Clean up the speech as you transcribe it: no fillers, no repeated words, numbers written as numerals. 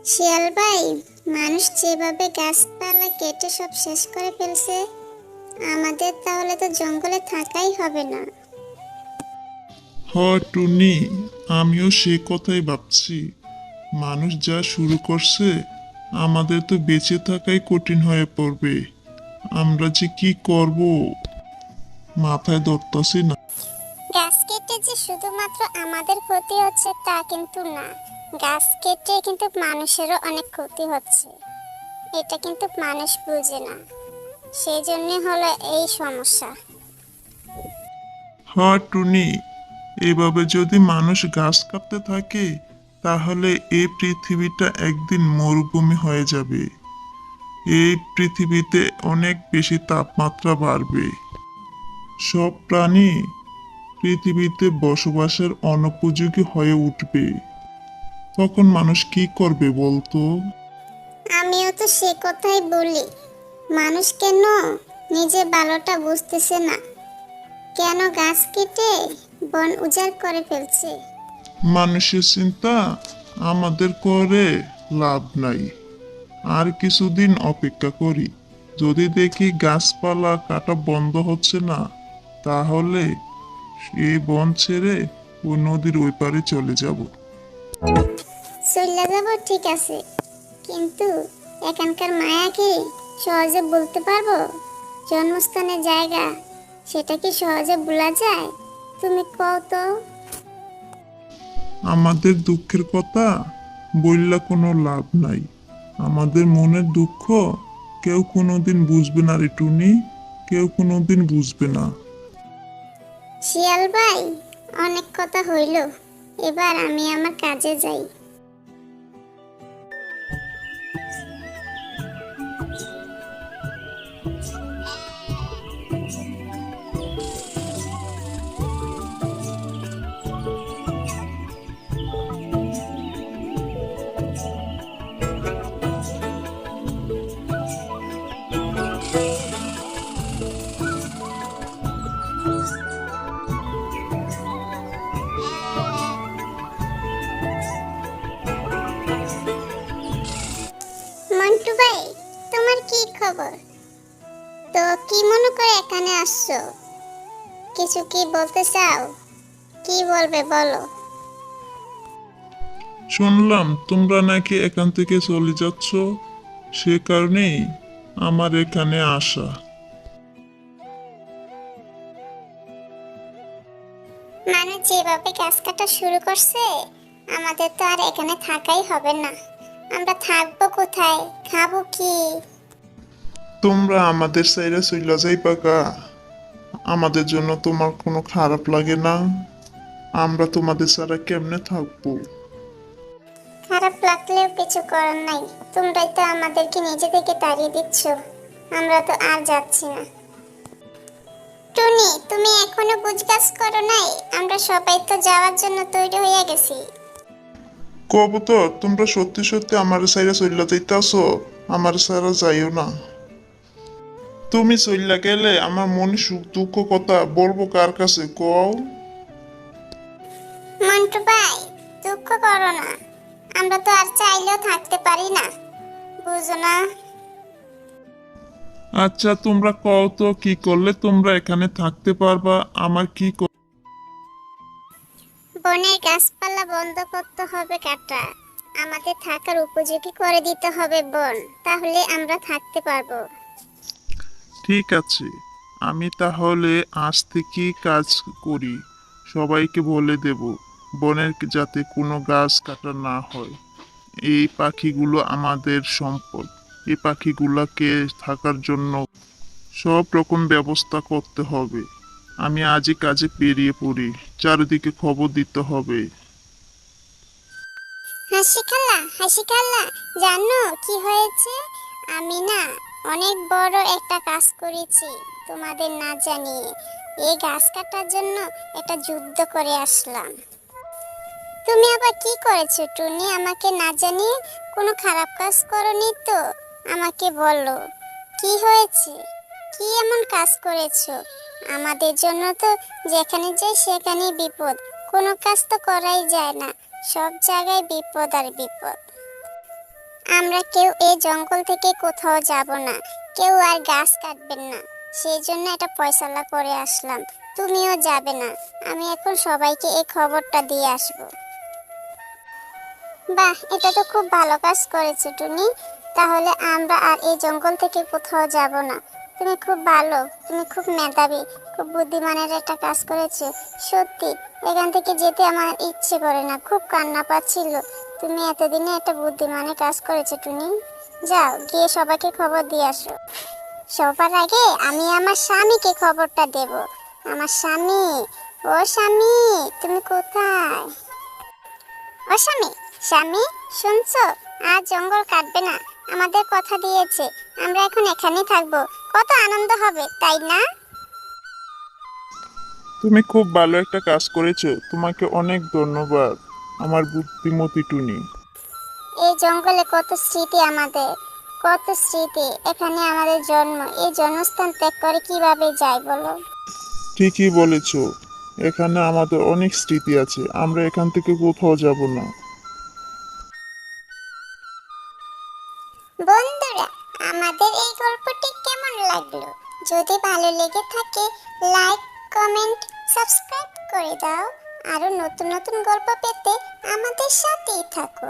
শিয়াল ভাই, মানুষ যেভাবে গাছপালা কেটে সব শেষ করে ফেলছে, আমাদের তাহলে তো জঙ্গলে থাকাই হবে না। টুনি, আমিও সে কথাই ভাবছি। মানুষ যা শুরু করছে, আমাদের তো বেঁচে থাকাই কঠিন হয়ে পড়বে। আমরা যে কি করব মাথায় ধরতাছি না। গাছ কেটে যে শুধুমাত্র আমাদের ক্ষতি হচ্ছে তা কিন্তু না, গাছ কেটে কিন্তু মানুষেরও অনেক ক্ষতি হচ্ছে। এটা কিন্তু মানুষ বুঝে না, সেই জন্য হলো এই সমস্যা। টুনি, এভাবে যদি মানুষ গাছ কাটতে থাকে, তাহলে এই পৃথিবীটা একদিন মরুভূমি হয়ে যাবে। এই পৃথিবীতে অনেক বেশি তাপমাত্রা বাড়বে। সব প্রাণী পৃথিবীতে বসবাসের অনুপযোগী হয়ে উঠবে। তখন মানুষ কি করবে বলতো? আমিও তো সে কথাই বলি, মানুষ কেন নিজের ভালোটা বুঝতেছে না, কেন গাছ কেটে বন উজাড় করে ফেলছে। মানুষের চিন্তা আমাদের করে লাভ নাই। আর কিছুদিন অপেক্ষা করি। যদি দেখি গাছপালা কাটা বন্ধ হচ্ছে না, তাহলে এই বন ছেড়ে ওই নদীর ওই পারে চলে যাব। চলে যাব ঠিক আছে, কিন্তু এখানকার মায়া কি সহজে বলতে পারবো? জন্মস্থানের জায়গা, সেটা কি সহজে ভোলা যায়? তুমি কও তো। আমাদের দুঃখের কথা বললা কোনো লাভ নাই। আমাদের মনের দুঃখ কেউ কোনোদিন বুঝবে না রে টুনি, কেউ কোনোদিন বুঝবে না। শিয়াল ভাই, অনেক কথা হইল, এবার আমি আমার কাজে যাই। মন্টু ভাই, তোমার কি খবর? তো কি মনে করে এখানে আসছো? কিছু কি বলতে চাও? কি বলবে বলো। শুনলাম তোমরা নাকি এখান থেকে চলে যাচ্ছ, সে কারণেই আমার এখানে আসা। মানুষ যেভাবে গাছ কাটা শুরু করছে, আমাদের তো আর এখানে থাকাই হবে না। আমরা থাকবো কোথায়, খাবো কি? তোমরা আমাদের সাইরা চইলা যাইবা গা? আমাদের জন্য তোমার কোনো খারাপ লাগে না? আমরা তোমাদের ছাড়া কেমনে থাকবো? খারাপ লাগলেও কিছু করার নাই, তোমরাই তো আমাদেরকে নিজে থেকে তাড়িয়ে দিচ্ছ। আমরা তো আর যাচ্ছি না। টুনি, তুমি এখনো বুঝগাছ করো নাই? আমরা সবাই তো যাওয়ার জন্য তৈরি হয়ে গেছি। কবুতর, তোমরা সত্যি সত্যি আমার সাইরা চইলা যাইতাছো? আমার সারা যাইও না। তুমি চইলা গেলে আমার মনে সুখ দুঃখ কথা বলবো কার কাছে কও? মন্টু ভাই, দুঃখ করো না, আমরা তো আর চাইলেও থাকতে পারি না, বুঝো না? আচ্ছা তোমরা কও তো কি করলে তোমরা এখানে থাকতে পারবা, আমার কি বনের গাছপালা বন্ধ করতে হবে কাটা, আমাদের থাকার উপযোগী করে দিতে হবে বন, তাহলে আমরা থাকতে পারবো। ঠিক আছে, আমি তাহলে আজ থেকেই কাজ করি। সবাইকে বলে দেব বনের যাতে কোনো গাছ কাটা না হয়। এই পাখিগুলো আমাদের সম্পদ। এই পাখিগুলোকে থাকার জন্য সব রকম ব্যবস্থা করতে হবে। আমি আজই কাজে বেরিয়ে পড়ি। চারিদিকে খবর দিতে হবে। হাসি খালা, হাসি খালা, জানো কি হয়েছে? আমি না অনেক বড় একটা কাজ করেছি, তোমাদের না জানিয়ে। এই গাছ কাটার জন্য একটা যুদ্ধ করে আসলাম। তুমি আবার কি করেছো টুনি, আমাকে না জানিয়ে? কোনো খারাপ কাজ করনি তো? আমাকে বলো, কি হয়েছে? কি এমন কাজ করেছো? আমাদের জন্য তো যেখানে যাই সেখানেই বিপদ, কোনো কাজ তো করাই যায় না, সব জায়গায় বিপদ আর বিপদ। আমরা কেউ এই জঙ্গল থেকে কোথাও যাব না, কেউ আর গাছ কাটবেন না। সেই জন্য এটা ফয়সালা করে আসলাম, তুমিও যাবে না। আমি এখন সবাইকে এই খবরটা দিয়ে আসবো। বাহ, এটা তো খুব ভালো কাজ করেছে টুনি। তাহলে আমরা আর এই জঙ্গল থেকে কোথাও যাব না। তুমি খুব ভালো, তুমি খুব মেধাবী, খুব বুদ্ধিমানের একটা কাজ করেছো। সত্যি এখান থেকে যেতে আমার ইচ্ছে করে না, খুব কান্না পাচ্ছিল। তুমি এতদিনে একটা বুদ্ধিমানের কাজ করেছো টুনি। যাও গিয়ে সবাইকে খবর দিয়ে আসো। সবার আগে আমি আমার স্বামীকে খবরটা দেব। আমার স্বামী, ও স্বামী, তুমি কোথায়? ও স্বামী, স্বামী, শুনছো? আজ জঙ্গল কাটবে না, আমাদের কথা দিয়েছে। আমরা এখন এখানেই থাকবো, কত আনন্দ হবে, তাই না? তুমি খুব ভালো একটা কাজ করেছো, তোমাকে অনেক ধন্যবাদ আমার বুদ্ধিমতী টুনি। এই জঙ্গলে কত স্মৃতি আমাদের, কত স্মৃতি। এখানে আমাদের জন্ম, এই জন্মস্থান ত্যাগ করে কিভাবে যাই বলো? ঠিকই বলেছো, এখানে আমাদের অনেক স্মৃতি আছে, আমরা এখান থেকে কোথাও যাব না। বন্ধুরা, আমাদের এই গল্পটি কেমন লাগলো? যদি ভালো লেগে থাকে, লাইক, কমেন্ট, সাবস্ক্রাইব করে দাও। আরো নতুন নতুন গল্প পেতে আমাদের সাথেই থাকো।